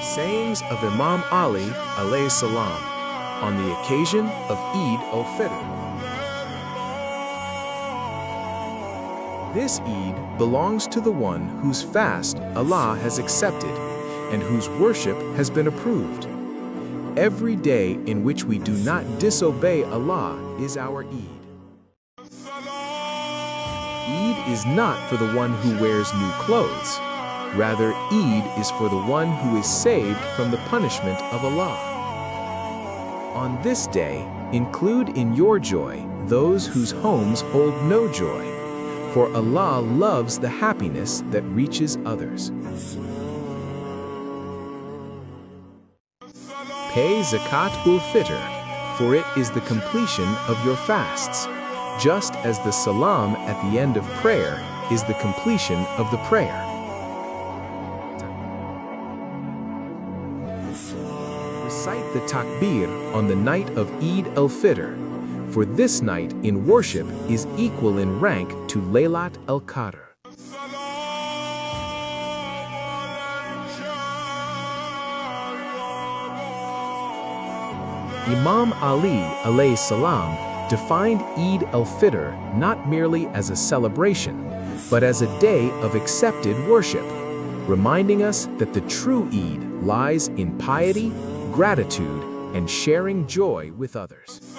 Sayings of Imam Ali alayhi salam on the occasion of ul-Fitr. This Eid belongs to the one whose fast Allah has accepted and whose worship has been approved. Every day in which we do not disobey Allah is our Eid. Eid is not for the one who wears new clothes. Rather, Eid is for the one who is saved from the punishment of Allah. On this day, include in your joy those whose homes hold no joy, for Allah loves the happiness that reaches others. Pay zakat ul-Fitr, for it is the completion of your fasts, just as the salam at the end of prayer is the completion of the prayer. Recite the takbir on the night of Eid al-Fitr, for this night in worship is equal in rank to Laylat al-Qadr. Imam Ali alayhi salam defined Eid al-Fitr not merely as a celebration, but as a day of accepted worship, reminding us that the true Eid lies in piety, gratitude, and sharing joy with others.